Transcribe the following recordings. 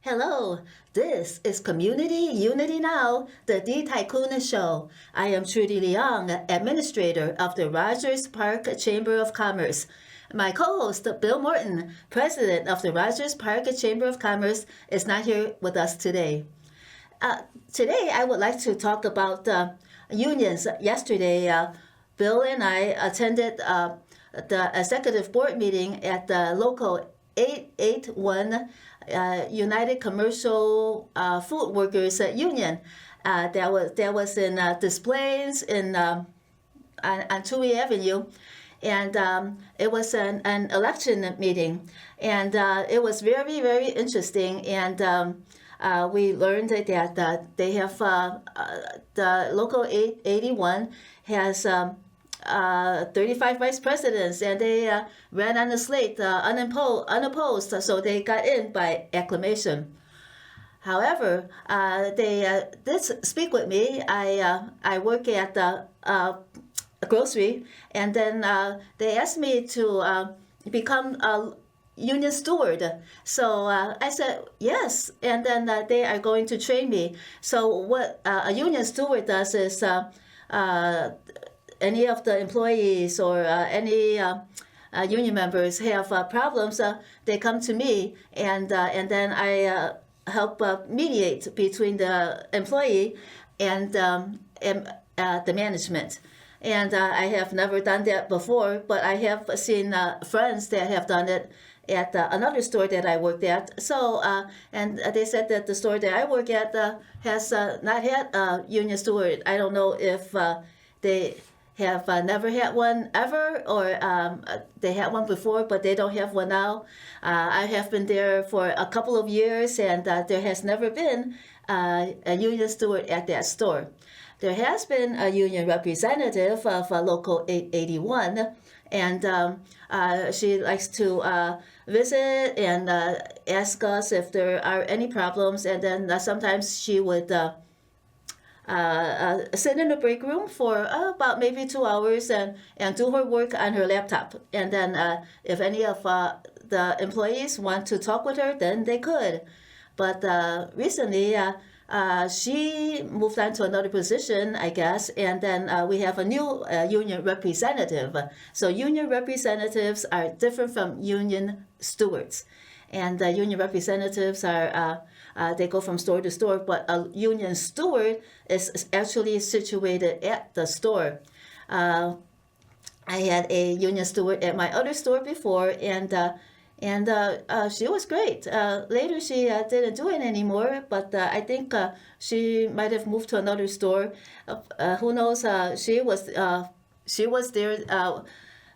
Hello, this is Community Unity Now, the D Tycoon Show. I am Trudy Leong, Administrator of the Rogers Park Chamber of Commerce. My co-host, Bill Morton, President of the Rogers Park Chamber of Commerce, is not here with us today. Today, I would like to talk about unions. Yesterday, Bill and I attended the executive board meeting at the local 881 United Commercial Food Workers Union. That was in Des Plaines on Touhy Avenue, and it was an election meeting, and it was very, very interesting. And we learned that they have the local 881 has 35 vice presidents, and they ran on the slate unopposed, so they got in by acclamation. However, they did speak with me. I work at the grocery, and then they asked me to become a union steward. So I said yes, and then they are going to train me. So what a union steward does is any of the employees or any union members have problems, they come to me, and then I help mediate between the employee and the management. And I have never done that before, but I have seen friends that have done it at another store that I worked at. So, and they said that the store that I work at has not had a union steward. I don't know if they have never had one ever, or they had one before, but they don't have one now. I have been there for a couple of years, and there has never been a union steward at that store. There has been a union representative of local 881, and she likes to visit and ask us if there are any problems, and then sometimes she would sit in the break room for about maybe 2 hours and do her work on her laptop. And then if any of the employees want to talk with her, then they could. But recently, she moved on to another position, I guess, and then we have a new union representative. So union representatives are different from union stewards. And union representatives are, they go from store to store, but a union steward is actually situated at the store. I had a union steward at my other store before, and she was great. Later, she didn't do it anymore, but I think she might have moved to another store. Who knows? She was there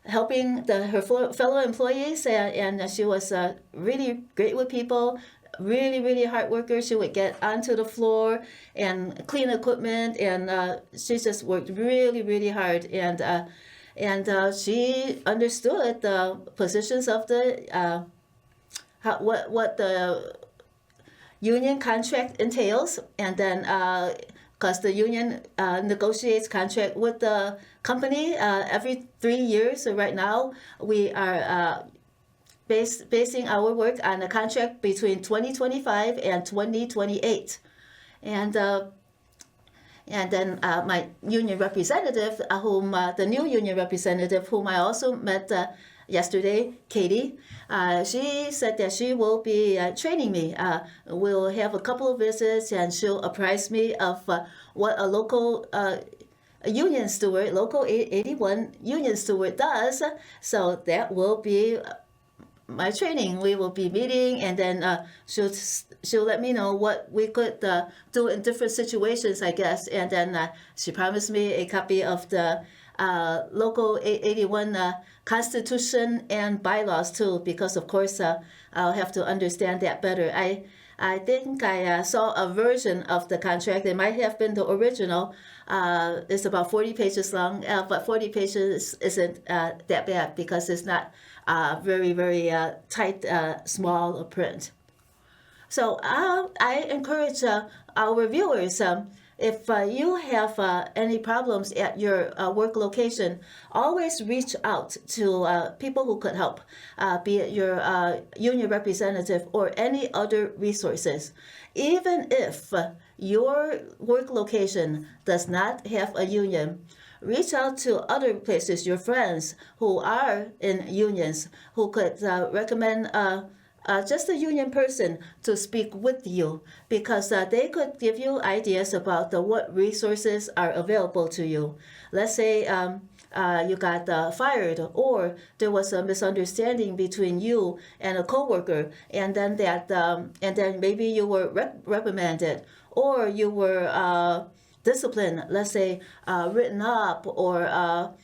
helping her fellow employees, and she was really great with people. Really, really hard worker. She would get onto the floor and clean equipment, and she just worked really, really hard. And she understood the positions of the what the union contract entails, and then because the union negotiates contract with the company every 3 years. So right now we are basing our work on a contract between 2025 and 2028, and then my union representative, the new union representative, whom I also met yesterday, Katie, she said that she will be training me. We'll have a couple of visits, and she'll apprise me of what a local union steward, local 881 union steward does. So that will be my training. We will be meeting, and then she'll let me know what we could do in different situations, I guess. And then she promised me a copy of the local 881 Constitution and bylaws too, because of course I'll have to understand that better. I think I saw a version of the contract. It might have been the original. It's about 40 pages long, but 40 pages isn't that bad because it's not very, very tight, small print. So I encourage our viewers, if you have any problems at your work location, always reach out to people who could help, be it your union representative or any other resources. Even if your work location does not have a union, reach out to other places, your friends who are in unions, who could recommend just a union person to speak with you, because they could give you ideas about what resources are available to you. Let's say you got fired, or there was a misunderstanding between you and a coworker, and then and then maybe you were reprimanded, or you were disciplined. Let's say written up or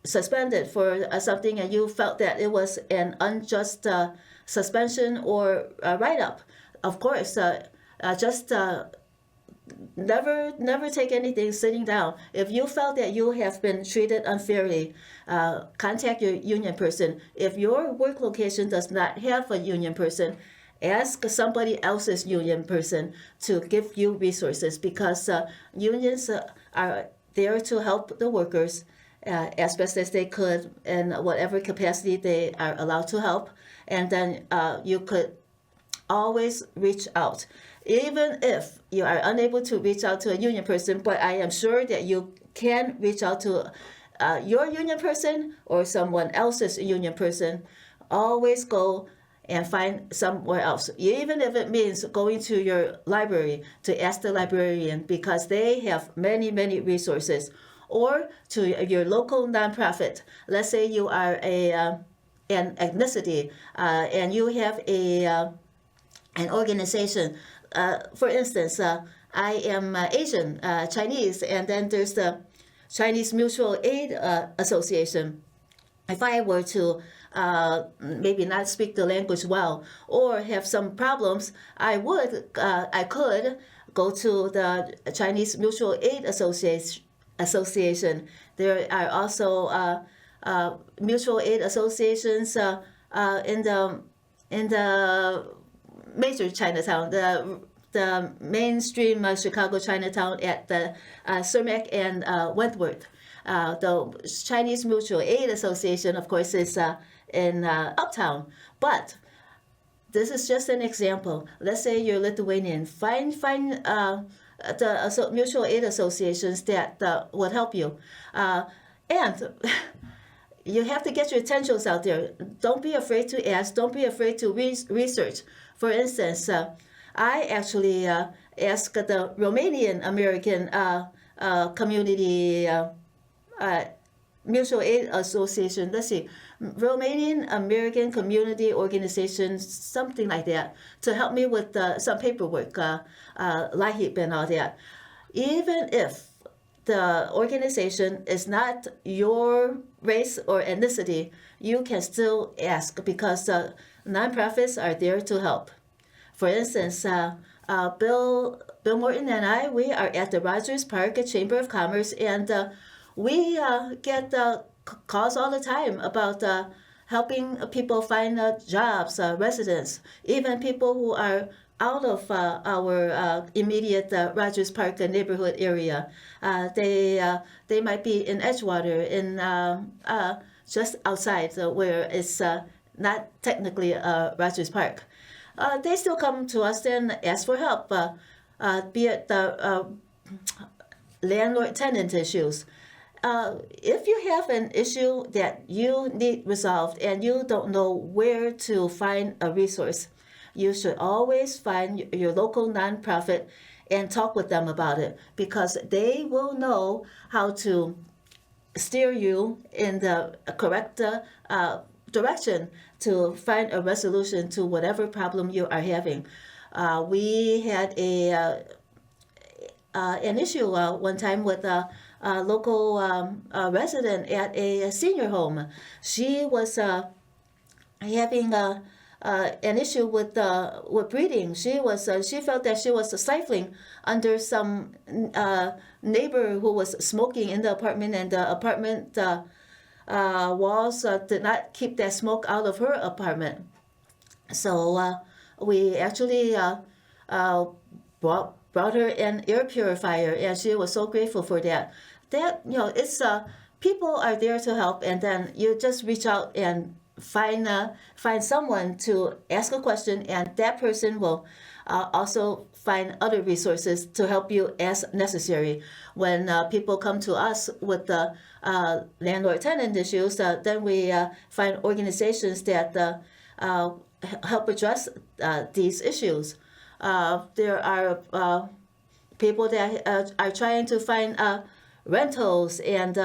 suspended for something, and you felt that it was an unjust suspension or write-up. Of course, just never take anything sitting down. If you felt that you have been treated unfairly, contact your union person. If your work location does not have a union person, ask somebody else's union person to give you resources, because unions are there to help the workers as best as they could in whatever capacity they are allowed to help. And then you could always reach out. Even if you are unable to reach out to a union person, but I am sure that you can reach out to your union person or someone else's union person, always go and find somewhere else. Even if it means going to your library to ask the librarian, because they have many, many resources. Or to your local nonprofit. Let's say you are an ethnicity and you have an organization. For instance, I am Asian, Chinese, and then there's the Chinese Mutual Aid Association. If I were to maybe not speak the language well or have some problems, I could go to the Chinese Mutual Aid Association. There are also mutual aid associations in the major Chinatown, the mainstream Chicago Chinatown at the Cermak and Wentworth. The Chinese Mutual Aid Association, of course, is in Uptown. But this is just an example. Let's say you're Lithuanian. Find the mutual aid associations that would help you. And you have to get your potentials out there. Don't be afraid to ask. Don't be afraid to research. For instance, I actually asked the Romanian American community mutual aid association. Let's see, Romanian American Community Organization, something like that, to help me with some paperwork, LIHEAP and all that. Even if the organization is not your race or ethnicity, you can still ask, because nonprofits are there to help. For instance, Bill Morton and I, we are at the Rogers Park Chamber of Commerce, and we get calls all the time about helping people find jobs, residents, even people who are out of our immediate Rogers Park neighborhood area. They might be in Edgewater, in just outside where it's not technically Rogers Park. They still come to us and ask for help, be it the landlord-tenant issues. If you have an issue that you need resolved and you don't know where to find a resource, you should always find your local nonprofit and talk with them about it, because they will know how to steer you in the correct direction to find a resolution to whatever problem you are having. We had an issue one time with a local resident at a senior home. She was having an issue with breathing. She felt that she was stifling under some neighbor who was smoking in the apartment, and the apartment walls did not keep that smoke out of her apartment. So we actually brought her an air purifier, and she was so grateful for that. That, it's people are there to help, and then you just reach out and find someone to ask a question, and that person will also find other resources to help you as necessary. When people come to us with the landlord-tenant issues, then we find organizations that help address these issues. There are people that are trying to find rentals, and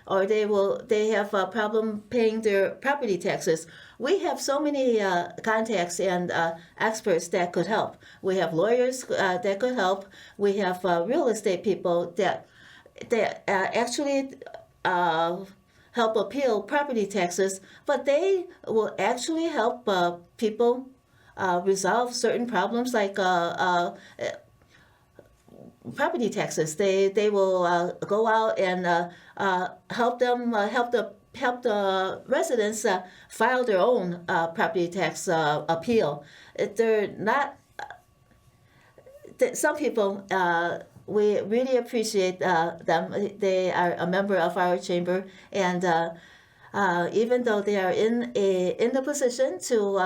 or they have a problem paying their property taxes. We have so many contacts and experts that could help. We have lawyers that could help. We have real estate people that actually help appeal property taxes, but they will actually help people resolve certain problems like property taxes. They will go out and help the residents file their own property tax appeal. They're not. Some people, we really appreciate them. They are a member of our chamber, and even though they are in the position to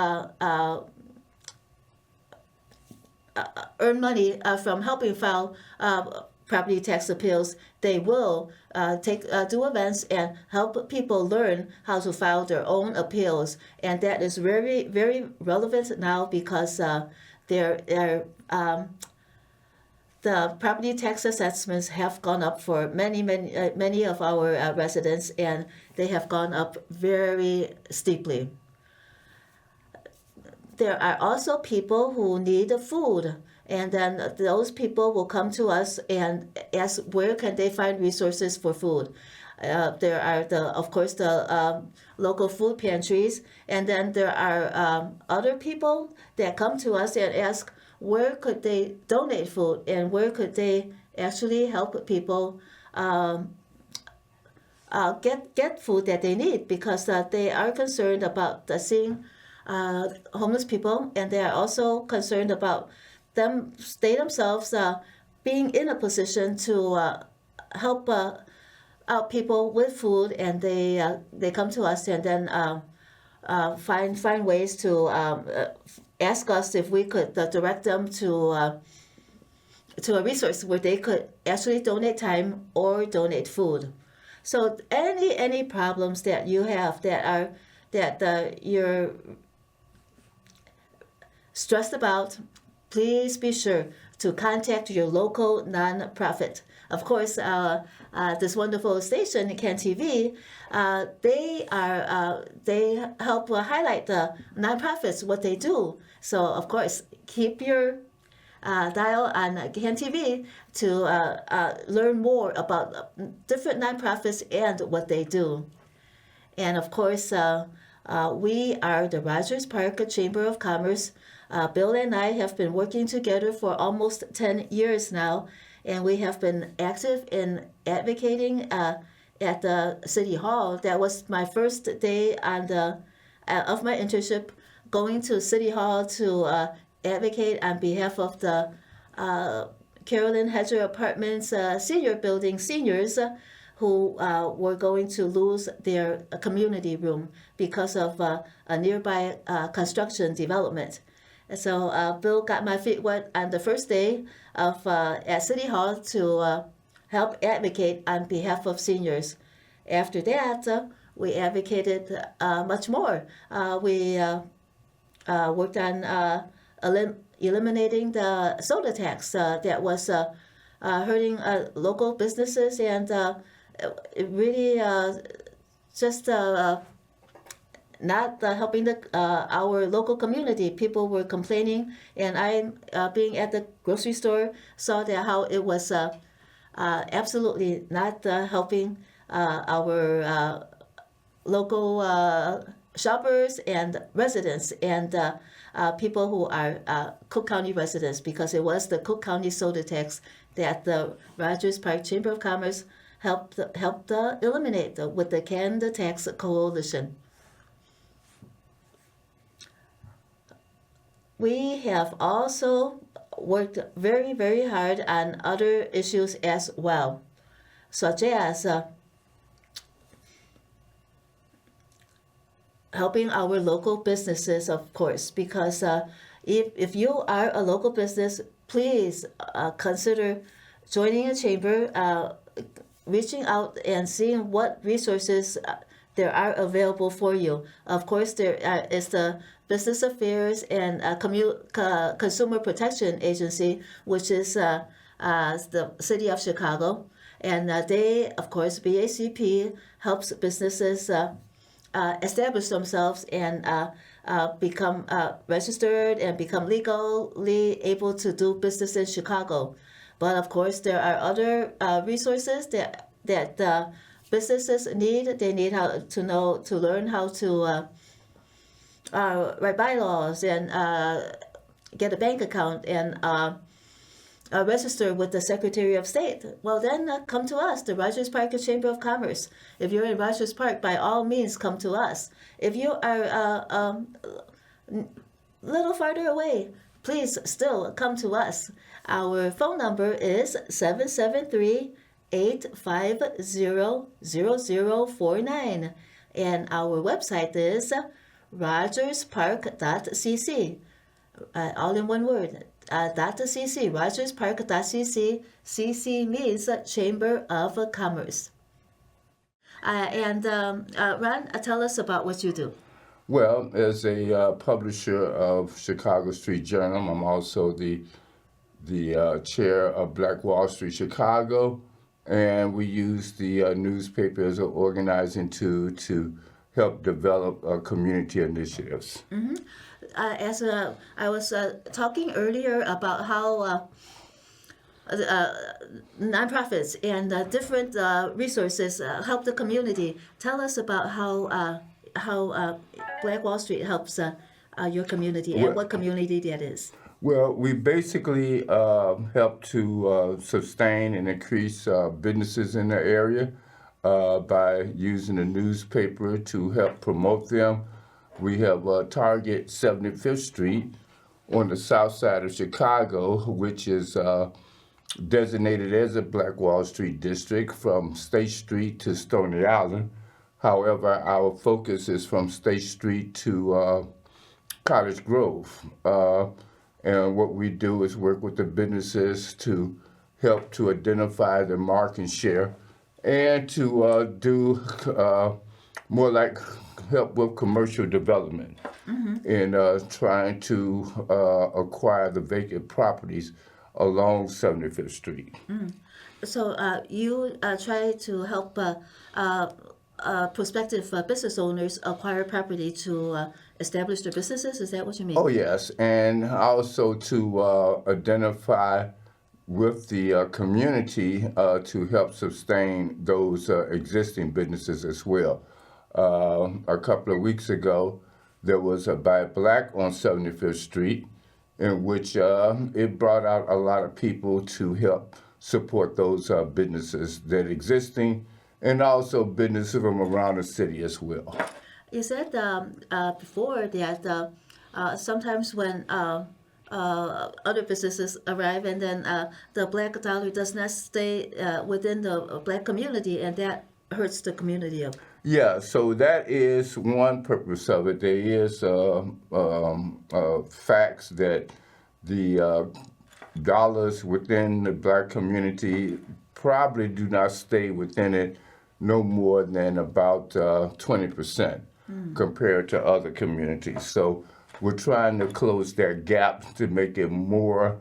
earn money from helping file property tax appeals, they will do events and help people learn how to file their own appeals, and that is very, very relevant now because the property tax assessments have gone up for many of our residents, and they have gone up very steeply. There are also people who need food, and then those people will come to us and ask where can they find resources for food. There are of course the local food pantries, and then there are other people that come to us and ask where could they donate food and where could they actually help people get food that they need, because they are concerned about seeing homeless people, and they are also concerned about they themselves being in a position to help out people with food, and they come to us and then find ways to ask us if we could direct them to a resource where they could actually donate time or donate food. So any problems that you have that you're stressed about, please be sure to contact your local nonprofit. Of course, this wonderful station, Can TV, they help highlight the nonprofits, what they do. So of course, keep your dial on Can TV to learn more about different nonprofits and what they do. And of course, we are the Rogers Park Chamber of Commerce. Bill and I have been working together for almost 10 years now, and we have been active in advocating at the City Hall. That was my first day of my internship, going to City Hall to advocate on behalf of the Carolyn Hedger Apartments senior building seniors who were going to lose their community room because of a nearby construction development. And so Bill got my feet wet on the first day of at City Hall to help advocate on behalf of seniors. After that, we advocated much more. We worked on eliminating the soda tax that was hurting local businesses, and it really just not helping our local community. People were complaining, and I, being at the grocery store, saw that how it was absolutely not helping our local shoppers and residents and people who are Cook County residents, because it was the Cook County soda tax that the Rogers Park Chamber of Commerce helped eliminate with the Canada Tax Coalition. We have also worked very, very hard on other issues as well, such as helping our local businesses, of course, because if you are a local business, please consider joining a chamber, reaching out and seeing what resources there are available for you. Of course, there is the Business Affairs and Consumer Protection Agency, which is the City of Chicago. And they, of course, BACP helps businesses establish themselves and become registered and become legally able to do business in Chicago. But of course, there are other resources that businesses need. They need to learn how to write bylaws and get a bank account and register with the Secretary of State. Well, then come to us, the Rogers Park Chamber of Commerce. If you're in Rogers Park, by all means, come to us. If you are a little farther away, please still come to us. Our phone number is 773-850-0049. And our website is rogerspark.cc. All in one word. .cc, rogerspark.cc. CC means Chamber of Commerce. Ron, tell us about what you do. Well, as a publisher of Chicago Street Journal, I'm also the chair of Black Wall Street Chicago, and we use the newspaper as an organizing tool to help develop community initiatives. Mm-hmm. As I was talking earlier about how nonprofits and different resources help the community. Tell us about how Black Wall Street helps your community and what community that is. Well, we basically help to sustain and increase businesses in the area by using the newspaper to help promote them. We have Target 75th Street on the south side of Chicago, which is designated as a Black Wall Street district from State Street to Stony Island. However, our focus is from State Street to Cottage Grove. And what we do is work with the businesses to help to identify their market share and to do more like help with commercial development and trying to acquire the vacant properties along 75th Street. So you try to help prospective business owners acquire property to establish their businesses? Is that what you mean? Oh, yes, and also to identify with the community to help sustain those existing businesses as well. A couple of weeks ago, there was a Buy Black on 75th Street, in which it brought out a lot of people to help support those businesses that are existing, and also businesses from around the city as well. You said before that sometimes when other businesses arrive and then the black dollar does not stay within the black community, and that hurts the community. Yeah, so that is one purpose of it. There is facts that the dollars within the black community probably do not stay within it no more than about 20% compared to other communities. So we're trying to close that gap to make it more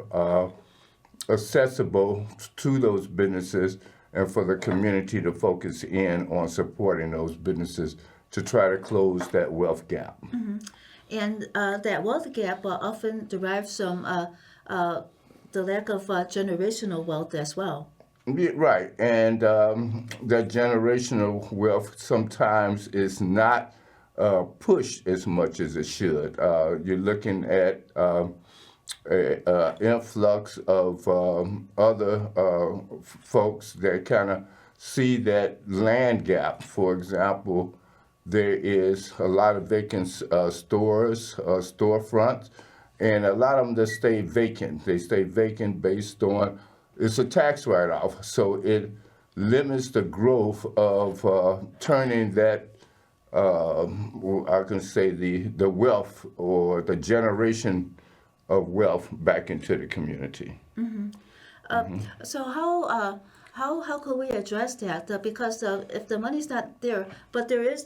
accessible to those businesses and for the community to focus in on supporting those businesses to try to close that wealth gap. And that wealth gap often derives from the lack of generational wealth as well. Yeah, right, and that generational wealth sometimes is not pushed as much as it should. You're looking at influx of other folks that kind of see that land gap. For example, there is a lot of vacant stores, storefronts, and a lot of them that stay vacant. They stay vacant based on it's a tax write-off, so it limits the growth of turning that I can say the wealth or the generation of wealth back into the community. So how could we address that? Because if the money's not there, but is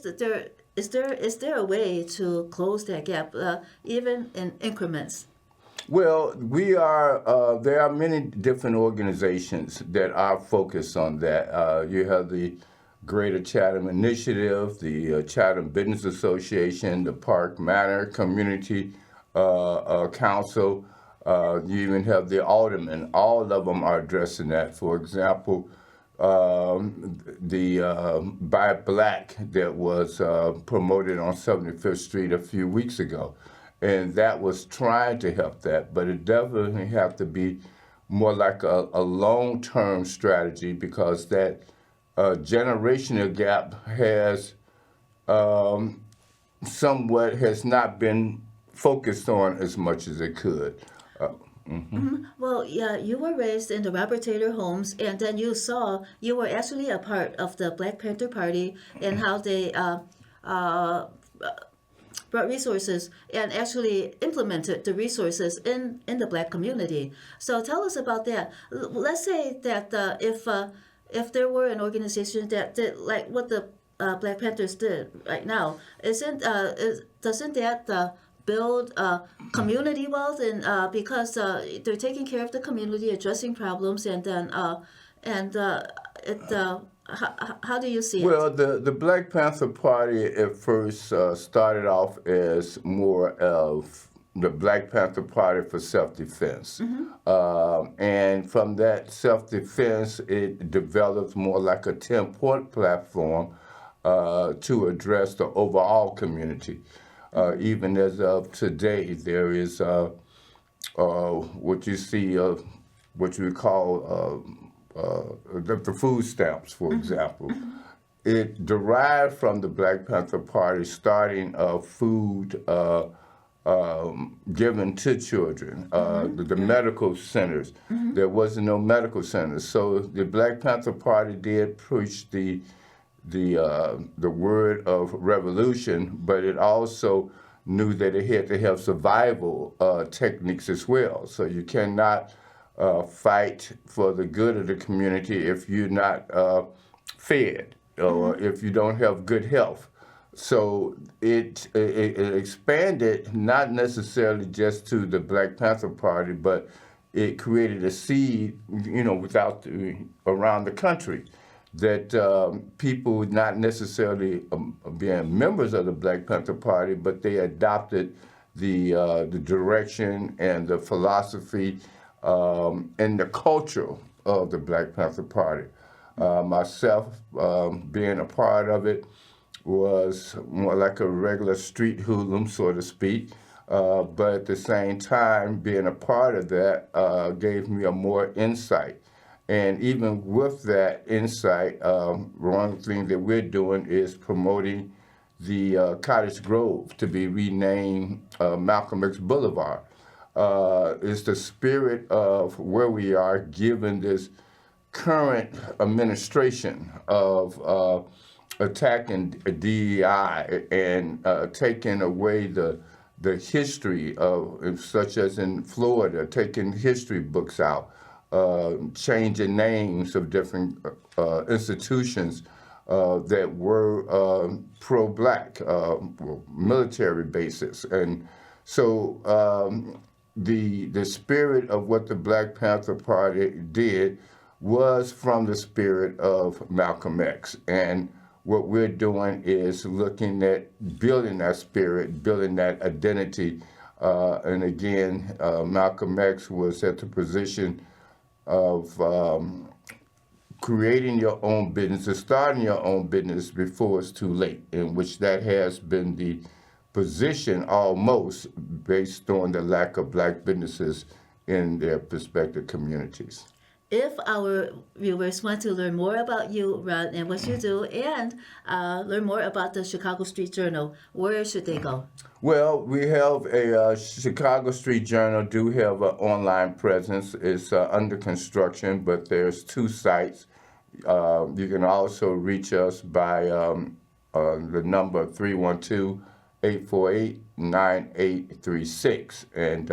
there a way to close that gap, even in increments? Well, we are. There are many different organizations that are focused on that. You have the Greater Chatham Initiative, the Chatham Business Association, the Park Manor Community Council. You even have the aldermen. All of them are addressing that. For example, the Buy Black that was promoted on 75th Street a few weeks ago. And that was trying to help that, but it definitely have to be more like a long-term strategy because that generational gap has somewhat has not been focused on as much as it could. Well, yeah, you were raised in the Robert Taylor homes, and then you were actually a part of the Black Panther Party and how they brought resources and actually implemented the resources in the Black community. So tell us about that. Let's say that if there were an organization that did like what the Black Panthers did right now, doesn't that build community wealth and because they're taking care of the community, addressing problems, and then how do you see it? Well, the Black Panther Party at first started off as more of the Black Panther Party for self-defense. And from that self-defense, it developed more like a 10-point platform to address the overall community. Even as of today, there is what you see, what you would call the food stamps, for example. It derived from the Black Panther Party starting food given to children, the medical centers. There wasn't no medical centers. So the Black Panther Party did push the word of revolution, but it also knew that it had to have survival techniques as well. So you cannot fight for the good of the community if you're not fed or if you don't have good health. So it expanded not necessarily just to the Black Panther Party, but it created a seed, around the country that people not necessarily being members of the Black Panther Party, but they adopted the direction and the philosophy and the culture of the Black Panther Party. Myself, being a part of it, was more like a regular street hoodlum, so to speak. But at the same time, being a part of that gave me a more insight. And even with that insight, one thing that we're doing is promoting the Cottage Grove to be renamed Malcolm X Boulevard. It's the spirit of where we are given this current administration of attacking DEI and taking away the history of, such as in Florida, taking history books out, changing names of different institutions that were pro-Black, military bases. And so the spirit of what the Black Panther Party did was from the spirit of Malcolm X. And what we're doing is looking at building that spirit, building that identity. And again, Malcolm X was at the position of creating your own business or starting your own business before it's too late, in which that has been the position almost based on the lack of Black businesses in their respective communities. If our viewers want to learn more about you, Ron, and what you do, and learn more about the Chicago Street Journal, where should they go? Well, we have a Chicago Street Journal do have an online presence. It's under construction, but there's 2 sites. You can also reach us by the number 312-848-9836, and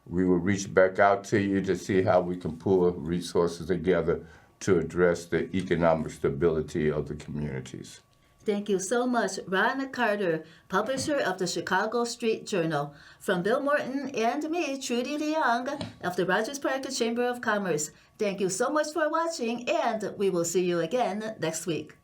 we will reach back out to you to see how we can pull resources together to address the economic stability of the communities. Thank you so much, Ron Carter, publisher of the Chicago Street Journal. From Bill Morton and me, Trudy Leong of the Rogers Park Chamber of Commerce. Thank you so much for watching, and we will see you again next week.